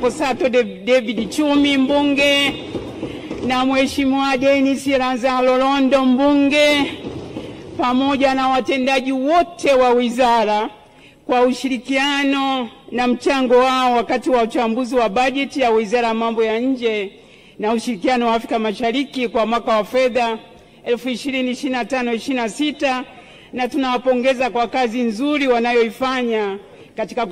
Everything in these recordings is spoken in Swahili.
Kosato David Chumi mbunge, na Mheshimiwa Dennis Lazaro Londo mbunge, pamoja na watendaji wote wa wizara kwa ushirikiano na mchango wao wakati wa uchambuzi wa bajeti ya Wizara ya Mambo ya Nje na Ushirikiano wa Afrika Mashariki kwa mwaka wa fedha 2025-26, na tunawapongeza kwa kazi nzuri wanayoifanya katika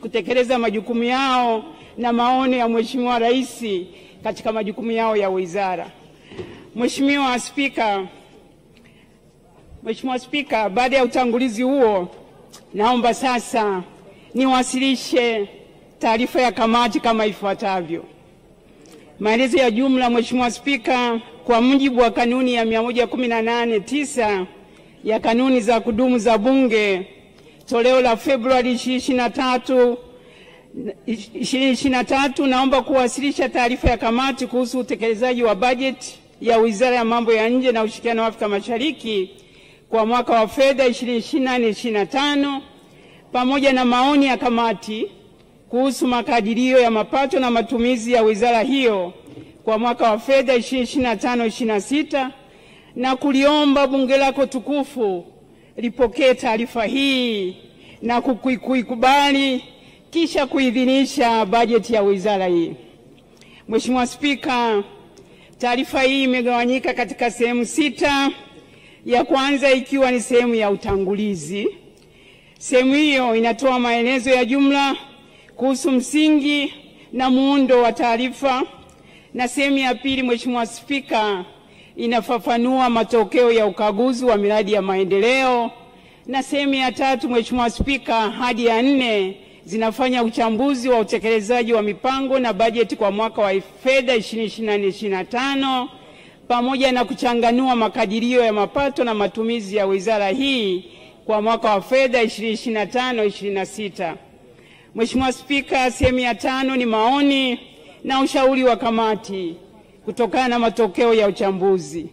kutekeleza majukumu yao na maoni ya Mheshimiwa Rais katika majukumu yao ya wizara. Mheshimiwa Spika, baada ya utangulizi huo, naomba sasa niwasilishe taarifa ya kamati kama ifuatavyo. Maelezo ya jumla. Mheshimiwa Spika, kwa mujibu wa kanuni ya 118(9) ya kanuni za kudumu za Bunge toleo la Februari 2023, naomba kuwasilisha taarifa ya kamati kuhusu utekelezaji wa bajeti ya Wizara ya Mambo ya Nje na Ushirikiano wa Afrika Mashariki kwa mwaka wa fedha 2024-25 pamoja na maoni ya kamati kuhusu makadirio ya mapato na matumizi ya wizara hiyo kwa mwaka wa fedha 2025-26, na kuliomba bunge lako tukufu lipokee taarifa hii na kuikubali kisha kuidhinisha bajeti ya wizara hii. Mheshimiwa Spika, taarifa hii imegawanyika katika sehemu 6. Ya kwanza ikiwa ni sehemu ya utangulizi. Sehemu hiyo inatoa maelezo ya jumla kuhusu msingi na muundo wa taarifa, na sehemu ya pili, Mheshimiwa Spika, inafafanua matokeo ya ukaguzi wa miradi ya maendeleo, na sehemu ya tatu, Mheshimiwa Spika, hadi ya 4 zinafanya uchambuzi wa utekelezaji wa mipango na bajeti kwa mwaka wa fedha 2024-25 pamoja na kuchanganua makadirio ya mapato na matumizi ya wizara hii kwa mwaka wa fedha 2025-26. Mheshimiwa Spika, sehemu ya 5 ni maoni na ushauri wa kamati kutokana na matokeo ya uchambuzi.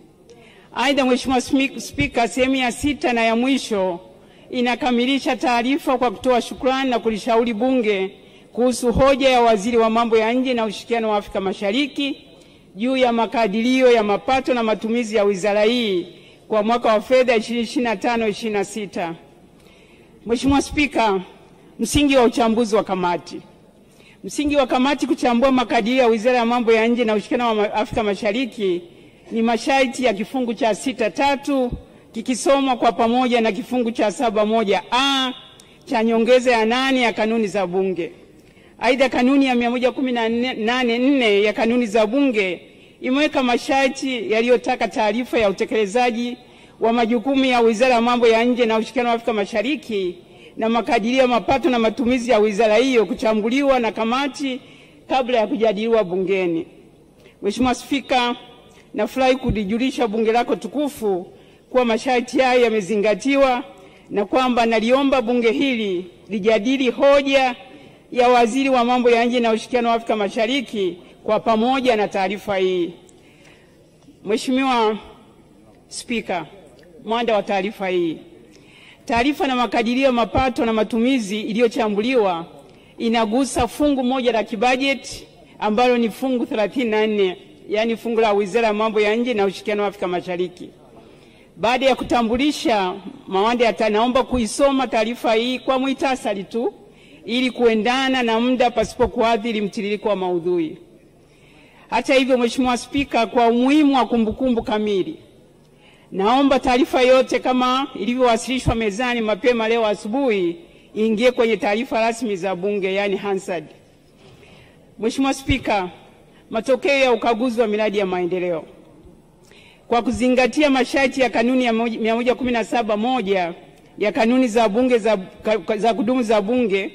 Aidha, Mheshimiwa Spika, sehemu ya 6 na ya mwisho inakamilisha taarifa kwa kutoa shukrani na kulishauri bunge kuhusu hoja ya Waziri wa Mambo ya Nje na Ushirikiano wa Afrika Mashariki juu ya makadirio ya mapato na matumizi ya wizara hii kwa mwaka wa fedha 2025-26. Mheshimiwa Spika, msingi wa uchambuzi wa kamati. Msingi wa kamati kuchambua makadirio ya Wizara ya Mambo ya Nje na Ushirikiano wa Afrika Mashariki ni masharti ya kifungu cha 6.3 kikisomwa kwa pamoja na kifungu cha 7.1a cha nyongeza ya 8 ya kanuni za Bunge. Aidha, kanuni ya 118(4) ya kanuni za Bunge imeweka masharti yaliyotaka taarifa ya utekelezaji wa majukumu ya Wizara ya Mambo ya Nje na Ushirikiano wa Afrika Mashariki na makadirio ya mapato na matumizi ya wizara hiyo kuchambuliwa na kamati kabla ya kujadiliwa bungeni. Mheshimiwa Spika, nafurahi kulijulisha bunge lako tukufu kuwa masharti hayo yamezingatiwa na kwamba naliomba bunge hili lijadili hoja ya Waziri wa Mambo ya Nje na Ushirikiano wa Afrika Mashariki kwa pamoja na taarifa hii. Mheshimiwa Spika, mwanda wa taarifa hii. Taarifa na makadirio ya mapato na matumizi iliyochambuliwa inagusa fungu moja la kibajeti ambalo ni fungu 34, yani fungu la Wizara ya Mambo ya Nje na Ushirikiano wa Afrika Mashariki. Baada ya kutambulisha mawanda, naomba kuisoma taarifa hii kwa muhtasari tu ili kuendana na muda pasipo kuathiri mtiririko wa maudhui. Hata hivyo, Mheshimiwa Spika, kwa umuhimu wa kumbukumbu kamili, naomba taarifa yote kama ilivyowasilishwa mezani mapema leo asubuhi ingie kwenye taarifa rasmi za Bunge, yani Hansard. Mheshimiwa Spika, matokeo ya ukaguzi wa miradi ya maendeleo. Kwa kuzingatia masharti ya kanuni ya 117(1) ya kanuni za Bunge za kudumu za Bunge,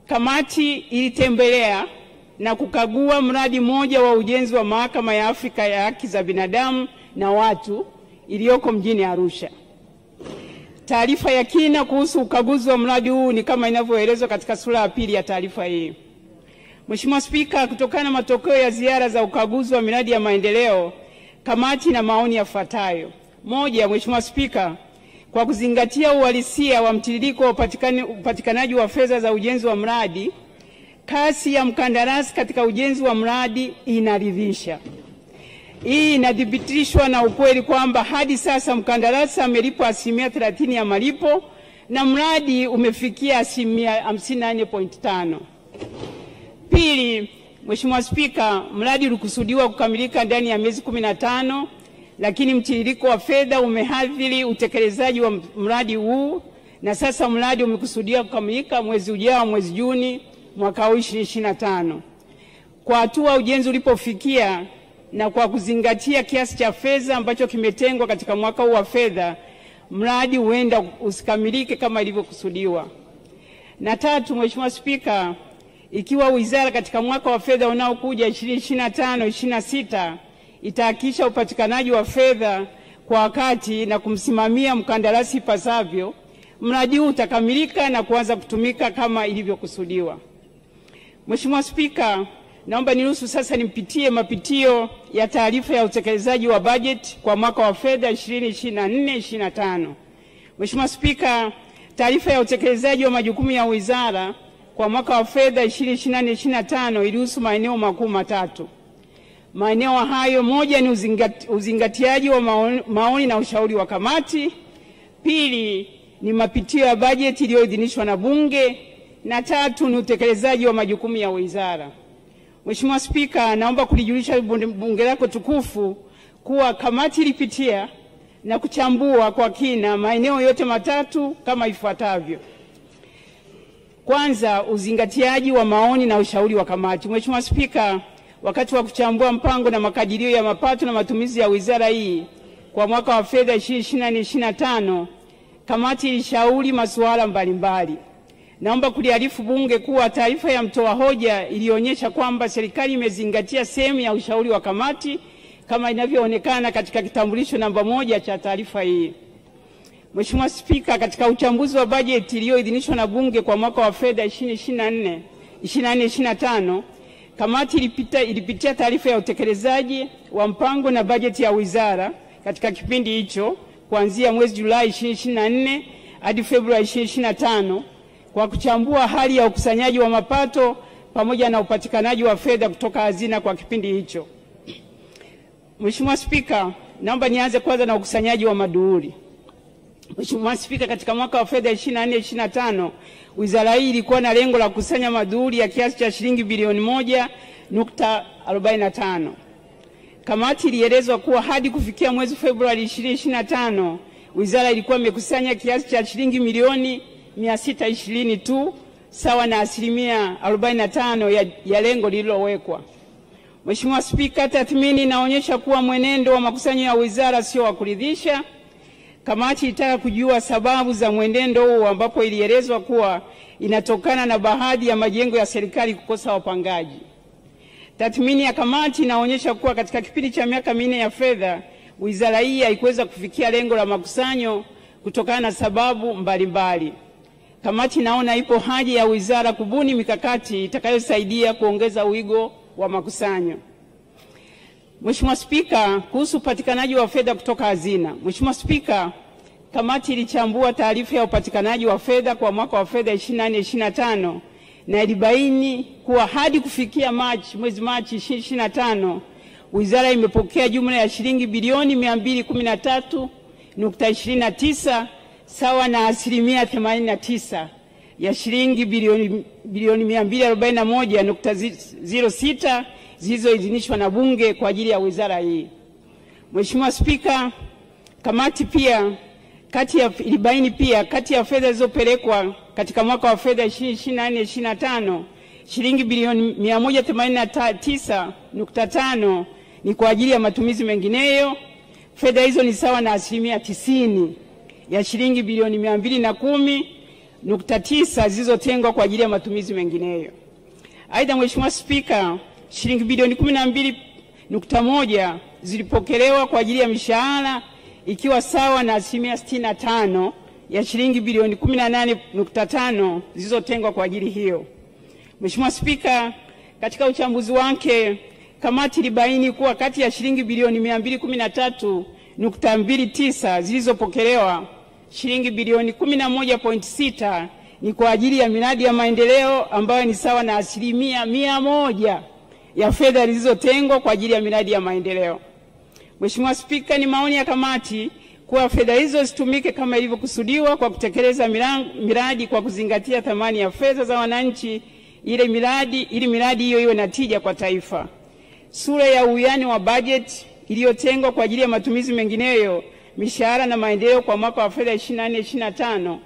kamati ilitembelea na kukagua mradi mmoja wa ujenzi wa Mahakama ya Afrika ya Haki za Binadamu na Watu iliyoko mjini Arusha. Taarifa ya kina kuhusu ukaguzi wa mradi huu ni kama inavyoelezwa katika sura ya 2 ya taarifa hii. Mheshimiwa Spika, kutokana na matokeo ya ziara za ukaguzi wa miradi ya maendeleo, kamati na maoni yafuatayo. 1. Mheshimiwa Spika, kwa kuzingatia uhalisia wa mtiririko wa upatikanaji wa fedha za ujenzi wa mradi, kasi ya mkandarasi katika ujenzi wa mradi inaridhisha. Hii inadhibitishwa na ukweli kwamba hadi sasa mkandarasi amelipwa 30% ya malipo na mradi umefikia 54.5%. Pili, Mheshimiwa Spika, mradi ulikusudiwa kukamilika ndani ya miezi 15, lakini mtiririko wa fedha umehadhiri utekelezaji wa mradi huu, na sasa mradi umekusudiwa kukamilika mwezi ujao, mwezi Juni mwaka 2025. Kwa hatua ujenzi ulipofikia na kwa kuzingatia kiasi cha fedha ambacho kimetengwa katika mwaka huu wa fedha, mradi huenda usikamilike kama ilivyokusudiwa. Na tatu, Mheshimiwa Spika, ikiwa wizara katika mwaka wa fedha unaokuja 2025-26 itahakikisha upatikanaji wa fedha kwa wakati na kumsimamia mkandarasi ipasavyo, mradi huu utakamilika na kuanza kutumika kama ilivyokusudiwa. Mheshimiwa Spika, naomba niruhusu sasa nimpitie mapitio ya taarifa ya utekelezaji wa bajeti kwa mwaka wa fedha 2024-25. Mheshimiwa Spika, taarifa ya utekelezaji wa majukumu ya wizara kwa mwaka wa fedha 2024-25 ilihusu maeneo makuu matatu. Maeneo hayo: moja ni uzingatiaji wa maoni na ushauri wa kamati; pili ni mapitio ya bajeti iliyoidhinishwa na Bunge; na tatu ni utekelezaji wa majukumu ya wizara. Mheshimiwa Spika, naomba kulijulisha Bunge lako tukufu kuwa kamati ilipitia na kuchambua kwa kina maeneo yote matatu kama ifuatavyo. Kwanza, uzingatiaji wa maoni na ushauri wa kamati. Mheshimiwa Spika, wakati wa kuchambua mpango na makadirio ya mapato na matumizi ya wizara hii kwa mwaka wa fedha 2024-25, kamati ilishauri masuala mbalimbali. Naomba kuliarifu Bunge kuwa taarifa ya mtoa hoja ilionyesha kwamba serikali imezingatia sehemu ya ushauri wa kamati kama inavyoonekana katika kitambulisho namba 1 cha taarifa hii. Mheshimiwa Spika, katika uchambuzi wa bajeti iliyoidhinishwa na Bunge kwa mwaka wa fedha 2024-25, kamati ilipitia taarifa ya utekelezaji wa mpango na bajeti ya wizara katika kipindi hicho kuanzia mwezi Julai 2024 hadi Februari 2025 kwa kuchambua hali ya ukusanyaji wa mapato pamoja na upatikanaji wa fedha kutoka hazina kwa kipindi hicho. Mheshimiwa Spika, naomba nianze kwanza na ukusanyaji wa maduhuli. Mheshimiwa Spika, katika mwaka wa fedha 2024-25 wizara hii ilikuwa na lengo la kukusanya maduhuli ya kiasi cha shilingi bilioni 1.45. Kamati ilielezwa kuwa hadi kufikia mwezi Februari 2025 wizara ilikuwa imekusanya kiasi cha shilingi milioni 620 tu, sawa na 45% ya lengo lililowekwa. Mheshimiwa Spika, tathmini inaonyesha kuwa mwenendo wa makusanyo ya wizara sio wa kuridhisha. Kamati ilitaka kujua sababu za mwenendo huo, ambapo ilielezwa kuwa inatokana na baadhi ya majengo ya serikali kukosa wapangaji. Tathmini ya kamati inaonyesha kuwa katika kipindi cha miaka 4 ya fedha wizara hii haikuweza kufikia lengo la makusanyo kutokana na sababu mbalimbali. Kamati inaona ipo haja ya wizara kubuni mikakati itakayosaidia kuongeza wigo wa makusanyo. Mheshimiwa Spika, kuhusu upatikanaji wa fedha kutoka hazina. Mheshimiwa Spika, kamati ilichambua taarifa ya upatikanaji wa fedha kwa mwaka wa fedha 2024-25 na ilibaini kuwa hadi kufikia mwezi Machi 2025 wizara imepokea jumla ya shilingi bilioni 213.29 sawa na 89% ya shilingi bilioni 241.06 zilizoidhinishwa na Bunge kwa ajili ya wizara hii. Mheshimiwa Spika, kamati pia ilibaini pia kati ya fedha zilizopelekwa katika mwaka wa fedha 2024-25 shilingi bilioni 189.5 ni kwa ajili ya matumizi mengineyo. Fedha hizo ni sawa na 90% ya shilingi bilioni 210.9 zilizotengwa kwa ajili ya matumizi mengineyo. Aidha, Mheshimiwa Spika, shilingi bilioni 12.1 zilipokelewa kwa ajili ya mishahara ikiwa sawa na 65% ya shilingi bilioni 18.5 zilizotengwa kwa ajili hiyo. Mheshimiwa Spika, katika uchambuzi wake kamati ilibaini kuwa kati ya shilingi bilioni 213.29 zilizopokelewa, shilingi bilioni 11.6 ni kwa ajili ya miradi ya maendeleo ambayo ni sawa na 100% ya fedha zilizotengwa kwa ajili ya miradi ya maendeleo. Mheshimiwa Spika, ni maoni ya kamati kuwa fedha hizo zitumike kama ilivyokusudiwa kwa kutekeleza miradi kwa kuzingatia thamani ya fedha za wananchi ili miradi hiyo iwe na tija kwa taifa. Sura ya uwiano wa bajeti iliyotengwa kwa ajili ya matumizi mengineyo, mishahara na maendeleo kwa mwaka wa fedha 24-25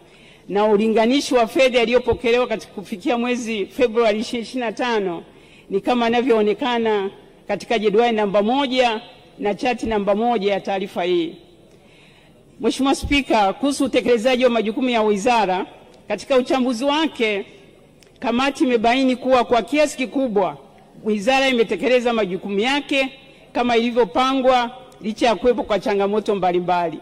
na ulinganishi wa fedha iliyopokelewa katika kufikia mwezi Februari 2025 ni kama inavyoonekana katika jedwali namba 1 na chati namba 1 ya taarifa hii. Mheshimiwa Spika, kuhusu utekelezaji wa majukumu ya wizara, katika uchambuzi wake kamati imebaini kuwa kwa kiasi kikubwa wizara imetekeleza majukumu yake kama ilivyopangwa licha ya kuwepo kwa changamoto mbalimbali.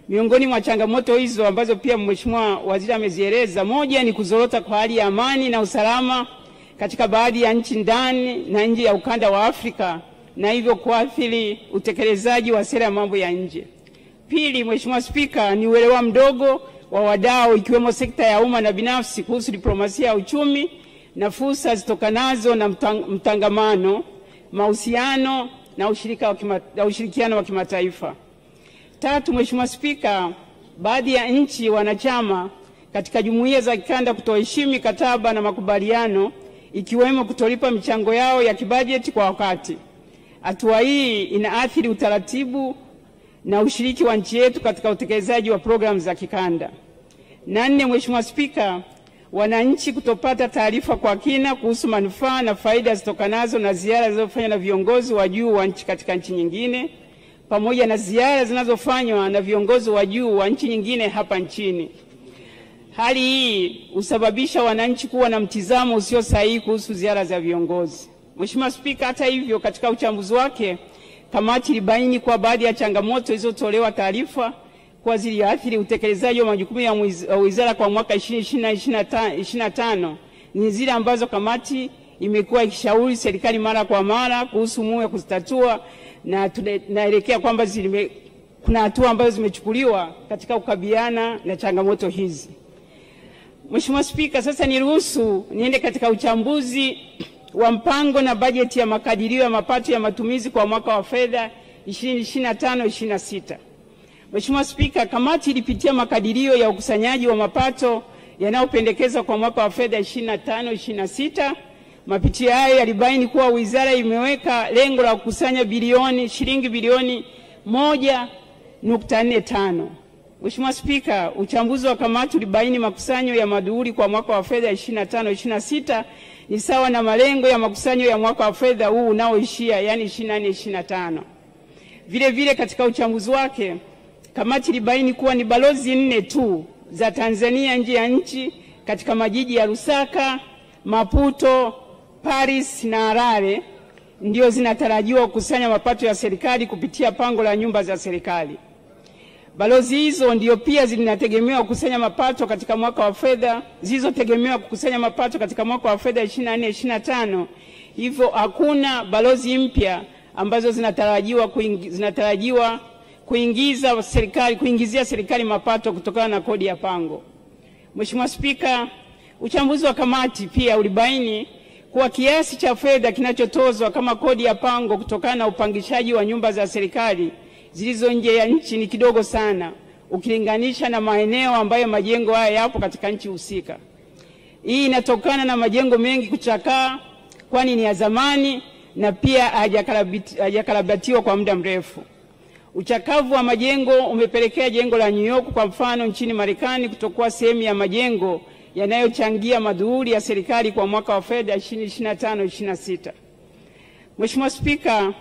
Miongoni mwa changamoto hizo ambazo pia Mheshimiwa Waziri amezieleza, moja ni kuzorota kwa hali ya amani na usalama katika baadhi ya nchi ndani na nje ya ukanda wa Afrika na hivyo kuathiri utekelezaji wa sera ya mambo ya nje. Pili, Mheshimiwa Spika, ni uelewa mdogo wa wadau ikiwemo sekta ya umma na binafsi kuhusu diplomasia ya uchumi na fursa zitokanazo na mtangamano, mahusiano na ushirikiano wa kimataifa. Tatu, Mheshimiwa Spika, baadhi ya nchi wanachama katika jumuiya za kikanda kutoheshimu mikataba na makubaliano ikiwemo kutolipa michango yao ya kibajeti kwa wakati. Hatua hii inaathiri utaratibu na ushiriki wa nchi yetu katika utekelezaji wa programu za kikanda. Na nne, Mheshimiwa Spika, wananchi kutopata taarifa kwa kina kuhusu manufaa na faida zitokanazo na ziara zinazofanywa na viongozi wa juu wa nchi katika nchi nyingine pamoja na ziara zinazofanywa na viongozi wa juu wa nchi nyingine hapa nchini. Hali hii husababisha wananchi kuwa na mtizamo usio sahihi kuhusu ziara za viongozi. Mheshimiwa Spika, hata hivyo, katika uchambuzi wake kamati ilibaini kwa baadhi ya changamoto zilizotolewa taarifa kwa ziliathiri utekelezaji wa majukumu ya wizara kwa mwaka 2024-2025 ni zile ambazo kamati imekuwa ikishauri serikali mara kwa mara kuhusu umuhimu wa kuzitatua, na tunaelekea kwamba kuna hatua ambazo zimechukuliwa katika kukabiliana na changamoto hizi. Mheshimiwa Spika, sasa niruhusu niende katika uchambuzi wa mpango na bajeti ya makadirio ya mapato ya matumizi kwa mwaka wa fedha 2025-26. Mheshimiwa Spika, kamati ilipitia makadirio ya ukusanyaji wa mapato yanayopendekeza kwa mwaka wa fedha 25-26. Mapitio hayo yalibaini kuwa wizara imeweka lengo la kukusanya shilingi bilioni 1.45. Mheshimiwa Spika, uchambuzi wa kamati ulibaini makusanyo ya maduhuli kwa mwaka wa fedha 25-26 ni sawa na malengo ya makusanyo ya mwaka wa fedha huu unaoishia, yani 24-25. Vile vile katika uchambuzi wake kamati ilibaini kuwa ni balozi 4 tu za Tanzania nje ya nchi katika majiji ya Lusaka, Maputo, Paris na Harare ndio zinatarajiwa kukusanya mapato ya serikali kupitia pango la nyumba za serikali. Balozi hizo ndio pia zinategemewa kukusanya mapato katika mwaka wa fedha, zilizotegemewa kukusanya mapato katika mwaka wa fedha 24-25. Hivyo hakuna balozi mpya ambazo zinatarajiwa kuingizia serikali mapato kutokana na kodi ya pango. Mheshimiwa Spika, uchambuzi wa kamati pia ulibaini kuwa kiasi cha fedha kinachotozwa kama kodi ya pango kutokana na upangishaji wa nyumba za serikali zilizo nje ya nchi ni kidogo sana ukilinganisha na maeneo ambayo majengo haya yapo katika nchi husika. Hii inatokana na majengo mengi kuchakaa kwani ni ya zamani na pia hayakarabatiwa kwa muda mrefu. Uchakavu wa majengo umepelekea jengo la New York kwa mfano nchini Marekani kutokuwa sehemu ya majengo yanayochangia maduhuli ya serikali kwa mwaka wa fedha 2025-26. Mheshimiwa Spika,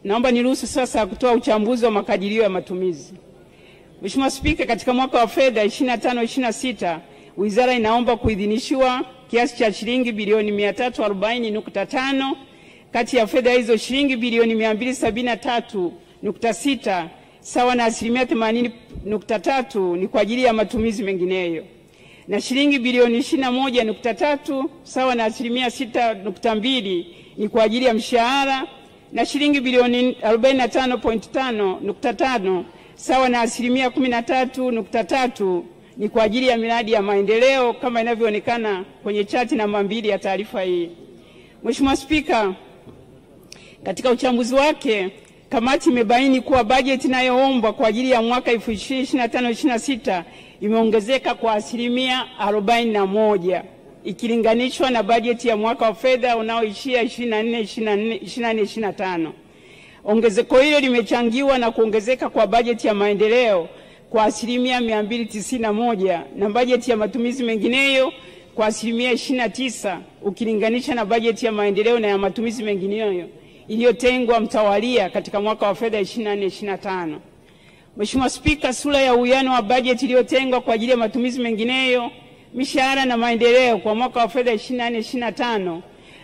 naomba niruhusu sasa kutoa uchambuzi wa makadirio ya matumizi. Mheshimiwa Spika, katika mwaka wa fedha 25-26 wizara inaomba kuidhinishiwa kiasi cha shilingi bilioni 340.5. Kati ya fedha hizo shilingi bilioni 273.6 sawa na 80.3 ni kwa ajili ya matumizi mengineyo, na shilingi bilioni 21.3 sawa na 6.2 ni kwa ajili ya mshahara, na shilingi bilioni 45.5 sawa na 13.3 ni kwa ajili ya miradi ya maendeleo kama inavyoonekana kwenye chati namba 2 ya taarifa hii. Mheshimiwa Spika, katika uchambuzi wake, kamati imebaini kuwa bajeti inayoombwa kwa ajili ya mwaka 2025-26 imeongezeka kwa asilimia 41 ikilinganishwa na bajeti ya mwaka wa fedha unaoishia 24-25. Ongezeko hilo limechangiwa na kuongezeka kwa bajeti ya maendeleo kwa asilimia 291 na bajeti ya matumizi mengineyo kwa asilimia 29 ukilinganisha na bajeti ya maendeleo na ya matumizi mengineyo iliyotengwa mtawalia katika mwaka wa fedha 24-25. Mheshimiwa Spika, sura ya uwiano wa bajeti iliyotengwa kwa ajili ya matumizi mengineyo, mishahara na maendeleo kwa mwaka wa fedha 24-25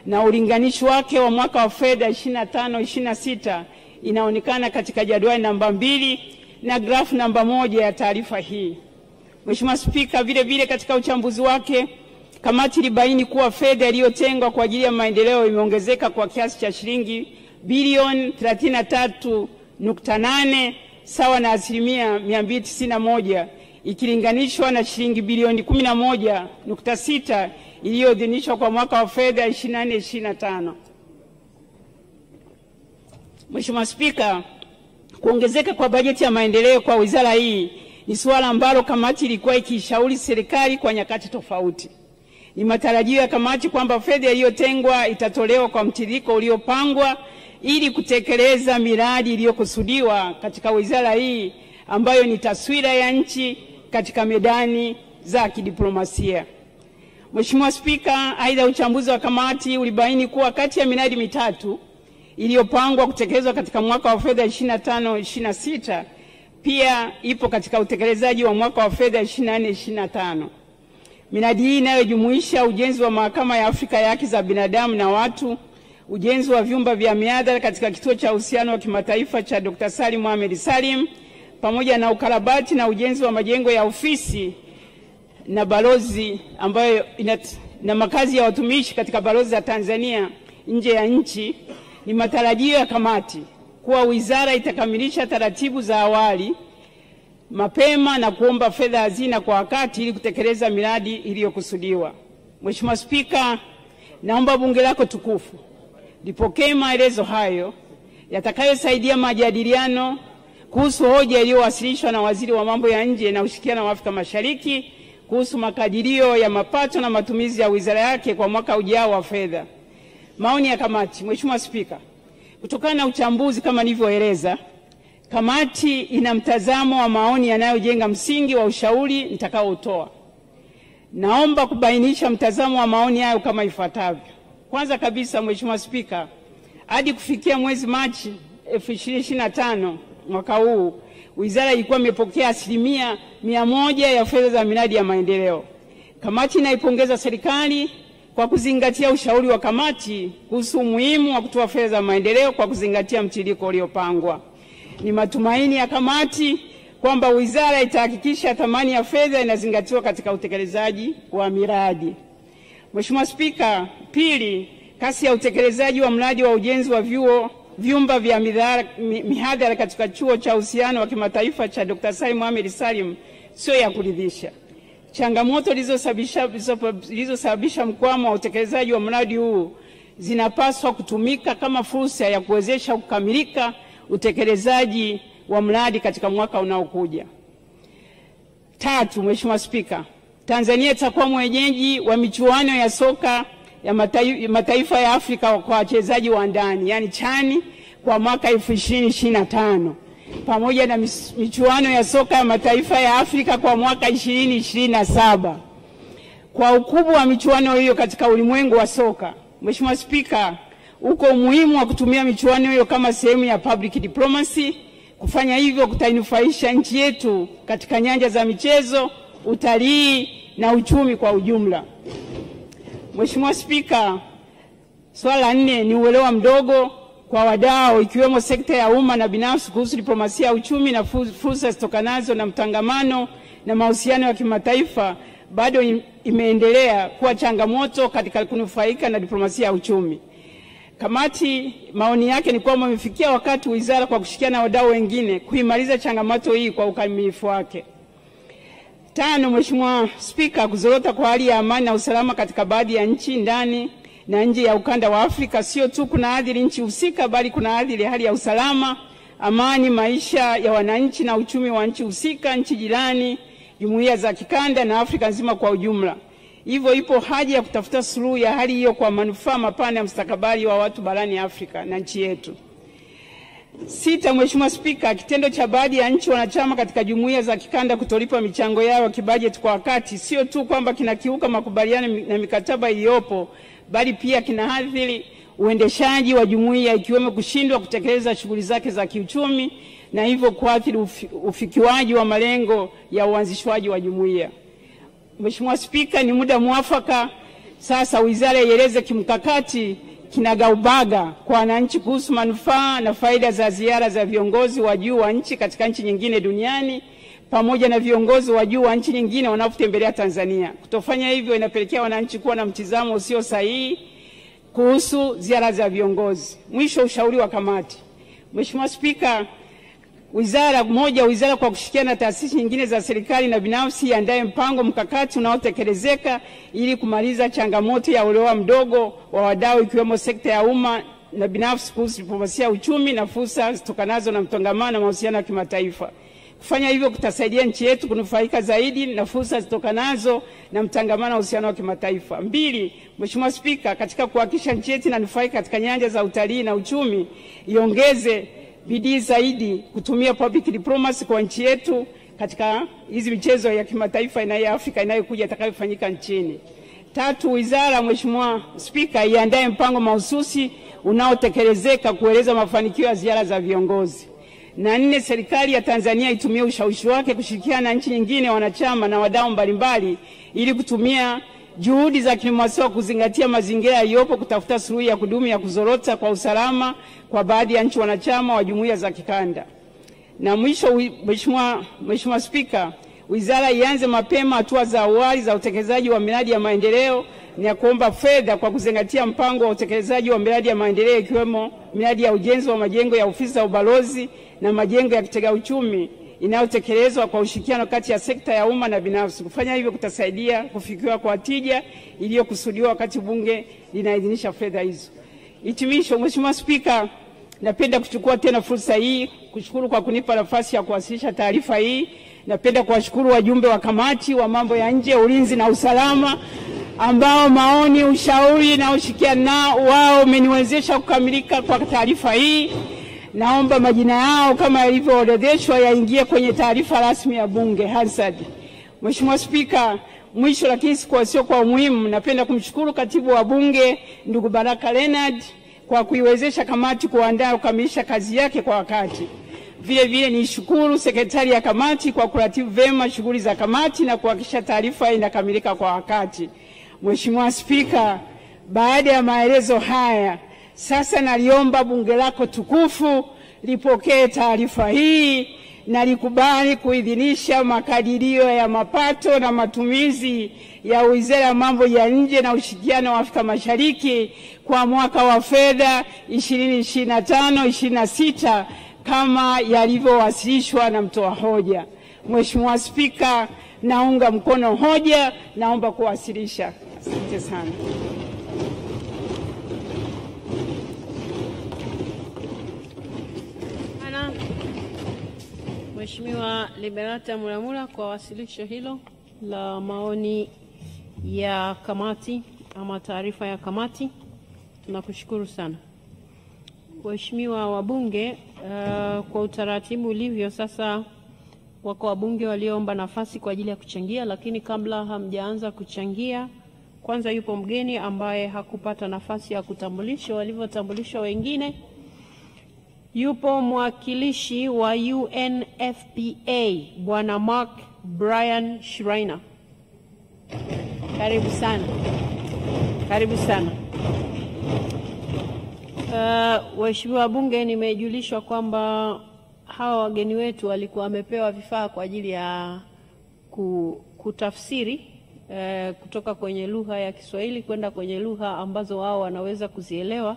na ulinganishi wake wa mwaka wa fedha 25-26 inaonekana katika jadwali namba 2 na grafu namba 1 ya taarifa hii. Mheshimiwa Spika, vile vile katika uchambuzi wake, kamati ilibaini kuwa fedha iliyotengwa kwa ajili ya maendeleo imeongezeka kwa kiasi cha shilingi bilioni 33.8 sawa na asilimia 291 ikilinganishwa na shilingi bilioni 11.6 iliyoidhinishwa kwa mwaka wa fedha 24-25. Mheshimiwa Spika, kuongezeka kwa bajeti ya maendeleo kwa wizara hii ni suala ambalo kamati ilikuwa ikishauri serikali kwa nyakati tofauti. Ni matarajio ya kamati kwamba fedha iliyotengwa itatolewa kwa mtiririko uliopangwa ili kutekeleza miradi iliyokusudiwa katika wizara hii ambayo ni taswira ya nchi katika medani za kidiplomasia. Mheshimiwa Spika, aidha uchambuzi wa kamati ulibaini kuwa kati ya miradi mitatu iliyopangwa kutekelezwa katika mwaka wa fedha 25-26 pia ipo katika utekelezaji wa mwaka wa fedha 24-25. Miradi hii inayojumuisha ujenzi wa mahakama ya Afrika ya haki za binadamu na watu, ujenzi wa vyumba vya mihadhara katika kituo cha uhusiano wa kimataifa cha Dr. Salim Mohamed Salim, pamoja na ukarabati na ujenzi wa majengo ya ofisi na balozi ambayo na makazi ya watumishi katika balozi za Tanzania nje ya nchi. Ni matarajio ya kamati kuwa wizara itakamilisha taratibu za awali mapema na kuomba fedha hazina kwa wakati ili kutekeleza miradi iliyokusudiwa. Mheshimiwa Spika, naomba bunge lako tukufu lipokee maelezo hayo yatakayosaidia majadiliano kuhusu hoja iliyowasilishwa na Waziri wa Mambo ya Nje na Ushirikiano wa Afrika Mashariki kuhusu makadirio ya mapato na matumizi ya wizara yake kwa mwaka ujao wa fedha. Maoni ya kamati. Mheshimiwa Spika, kutokana na uchambuzi kama nilivyoeleza, kamati ina mtazamo wa maoni yanayojenga msingi wa ushauri nitakaotoa. Naomba kubainisha mtazamo wa maoni hayo kama ifuatavyo. Kwanza kabisa, Mheshimiwa Spika, hadi kufikia mwezi Machi 2025 mwaka huu, wizara ilikuwa imepokea asilimia 100 ya fedha za miradi ya maendeleo. Kamati inaipongeza serikali kwa kuzingatia ushauri wa kamati kuhusu umuhimu wa kutoa fedha za maendeleo kwa kuzingatia mtiririko uliopangwa. Ni matumaini ya kamati kwamba wizara itahakikisha thamani ya fedha inazingatiwa katika utekelezaji wa miradi. Mheshimiwa Spika, pili, kasi ya utekelezaji wa mradi wa ujenzi wa vyumba vya mihadhara katika chuo cha uhusiano wa kimataifa cha Dr. Salim Mohamed Salim sio ya kuridhisha. Changamoto zilizosababisha mkwamo wa utekelezaji wa mradi huu zinapaswa kutumika kama fursa ya kuwezesha kukamilika utekelezaji wa mradi katika mwaka unaokuja. Tatu, Mheshimiwa Spika, Tanzania itakuwa mwenyeji wa michuano ya soka ya mataifa ya Afrika kwa wachezaji wa ndani, yani CHAN, kwa mwaka 2025, pamoja na michuano ya soka ya mataifa ya Afrika kwa mwaka 2027. Kwa ukubwa wa michuano hiyo katika ulimwengu wa soka, Mheshimiwa Spika, uko umuhimu wa kutumia michuano hiyo kama sehemu ya public diplomacy. Kufanya hivyo kutainufaisha nchi yetu katika nyanja za michezo, utalii na uchumi kwa ujumla. Mheshimiwa Spika, swala la 4 ni uelewa mdogo kwa wadau ikiwemo sekta ya umma na binafsi kuhusu diplomasia ya uchumi na fursa zitokanazo na mtangamano na mahusiano ya kimataifa bado imeendelea kuwa changamoto katika kunufaika na diplomasia ya uchumi. Kamati maoni yake ni kwamba imefikia wakati wizara kwa kushirikiana na wadau wengine kuimaliza changamoto hii kwa ukamilifu wake. Tano, Mheshimiwa Spika, kuzorota kwa hali ya amani na usalama katika baadhi ya nchi ndani na nje ya ukanda wa Afrika sio tu kuna adhiri nchi husika, bali kuna adhiri hali ya usalama, amani, maisha ya wananchi na uchumi wa nchi husika, nchi jirani, jumuiya za kikanda na Afrika nzima kwa ujumla. Hivyo ipo haja ya kutafuta suluhu ya hali hiyo kwa manufaa mapana ya mustakabali wa watu barani Afrika na nchi yetu. Sita, Mheshimiwa Spika, kitendo cha baadhi ya nchi wanachama katika jumuiya za kikanda kutolipa michango yao ya kibajeti kwa wakati sio tu kwamba kinakiuka makubaliano na mikataba iliyopo, bali pia kinaathiri uendeshaji wa jumuiya, ikiwemo kushindwa kutekeleza shughuli zake za kiuchumi na hivyo kuathiri ufikiwaji wa malengo ya uanzishwaji wa jumuiya. Mheshimiwa Spika, ni muda mwafaka sasa wizara ieleze kimkakati kinagaubaga kwa wananchi kuhusu manufaa na faida za ziara za viongozi wa juu wa nchi katika nchi nyingine duniani pamoja na viongozi wa juu wa nchi nyingine wanapotembelea Tanzania. Kutofanya hivyo inapelekea wananchi kuwa na mtizamo usio sahihi kuhusu ziara za viongozi. Mwisho, ushauri wa kamati. Mheshimiwa Spika, wizara kwa kushirikiana na taasisi nyingine za serikali na binafsi iandae mpango mkakati unaotekelezeka ili kumaliza changamoto ya uelewa mdogo wa wadau ikiwemo sekta ya umma na binafsi kuhusu diplomasia ya uchumi na fursa zitokanazo na mtangamano na mahusiano ya kimataifa. Kufanya hivyo kutasaidia nchi yetu kunufaika zaidi na fursa zitokanazo na mtangamano na uhusiano wa kimataifa. Mbili, Mheshimiwa Spika, katika kuhakikisha nchi yetu inanufaika katika nyanja za utalii na uchumi, iongeze bidii zaidi kutumia public diplomacy kwa nchi yetu katika hizi michezo ya kimataifa ya Afrika inayokuja itakayofanyika nchini. Tatu, wizara, Mheshimiwa Spika, iandae mpango mahususi unaotekelezeka kueleza mafanikio ya ziara za viongozi. Na nne, serikali ya Tanzania itumie ushawishi wake kushirikiana na nchi nyingine wanachama na wadau mbalimbali ili kutumia juhudi za kidiplomasia kuzingatia mazingira yaliyopo kutafuta suluhu ya kudumu ya kuzorota kwa usalama kwa baadhi ya nchi wanachama wa jumuiya za kikanda. Na mwisho, Mheshimiwa Spika, wizara ianze mapema hatua za awali za utekelezaji wa miradi ya maendeleo na kuomba fedha kwa kuzingatia mpango wa utekelezaji wa miradi ya maendeleo ikiwemo miradi ya ujenzi wa majengo ya ofisi za ubalozi na majengo ya kitega uchumi inayotekelezwa kwa ushirikiano kati ya sekta ya umma na binafsi. Kufanya hivyo kutasaidia kufikiwa kwa tija iliyokusudiwa wakati bunge linaidhinisha fedha hizo. Hitimisho, Mheshimiwa Spika, napenda kuchukua tena fursa hii kushukuru kwa kunipa nafasi ya kuwasilisha taarifa hii. Napenda kuwashukuru wajumbe wa kamati wa mambo ya nje, ulinzi na usalama ambao maoni, ushauri na ushirikiano wao umeniwezesha kukamilika kwa taarifa hii. Naomba majina yao kama yalivyoorodheshwa yaingie kwenye taarifa rasmi ya Bunge. Hansard. Mheshimiwa Spika, mwisho lakini sio kwa umuhimu, napenda kumshukuru katibu wa Bunge ndugu Baraka Leonard kwa kuiwezesha kamati kuandaa kukamilisha kazi yake kwa wakati. Vile vile nishukuru sekretari ya kamati kwa kuratibu vema shughuli za kamati na kuhakikisha taarifa inakamilika kwa wakati. Mheshimiwa Spika, baada ya maelezo haya, sasa naliomba bunge lako tukufu lipokee taarifa hii na likubali kuidhinisha makadirio ya mapato na matumizi ya Wizara ya Mambo ya Nje na Ushirikiano wa Afrika Mashariki kwa mwaka wa fedha 2025/26 kama yalivyowasilishwa na mtoa hoja. Mheshimiwa Spika, naunga mkono hoja, naomba kuwasilisha. Asante sana. Mheshimiwa Liberata Mulamula kwa wasilisho hilo la maoni ya kamati ama taarifa ya kamati. Tunakushukuru sana. Waheshimiwa wabunge, kwa utaratibu ulivyo sasa, wako wabunge walioomba nafasi kwa ajili ya kuchangia, lakini kabla hamjaanza kuchangia, kwanza yupo mgeni ambaye hakupata nafasi ya kutambulishwa walivyotambulishwa wengine. Yupo mwakilishi wa UNFPA Bwana Mark Brian Schreiner. Karibu sana. Karibu sana. Waheshimiwa wabunge, nimejulishwa kwamba hawa wageni wetu walikuwa wamepewa vifaa kwa ajili ya kutafsiri kutoka kwenye lugha ya Kiswahili kwenda kwenye lugha ambazo wao wanaweza kuzielewa,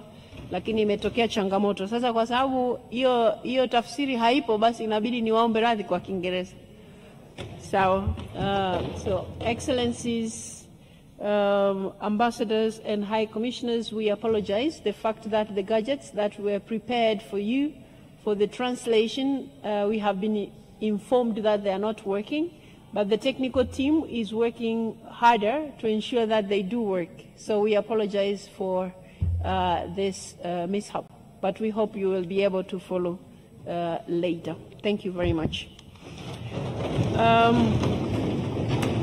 lakini imetokea changamoto. Sasa kwa sababu hiyo tafsiri haipo, basi inabidi niwaombe radhi kwa Kiingereza. So, Excellencies, Ambassadors and High Commissioners, we apologize. The fact that the gadgets that were prepared for you for the translation, we have been informed that they are not working, but the technical team is working harder to ensure that they do work. So we apologize for this mishap, but we hope you will be able to follow later. Thank you very much.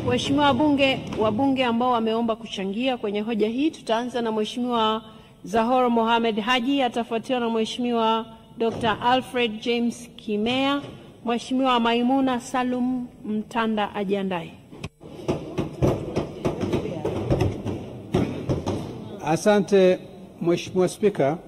Waheshimiwa wabunge ambao wameomba kuchangia kwenye hoja hii, tutaanza na Mheshimiwa Zahor Mohamed Haji, atafuatiwa na Mheshimiwa Dr. Alfred James Kimea. Mheshimiwa Maimuna Salum Mtanda ajiandae. Asante Mheshimiwa Spika.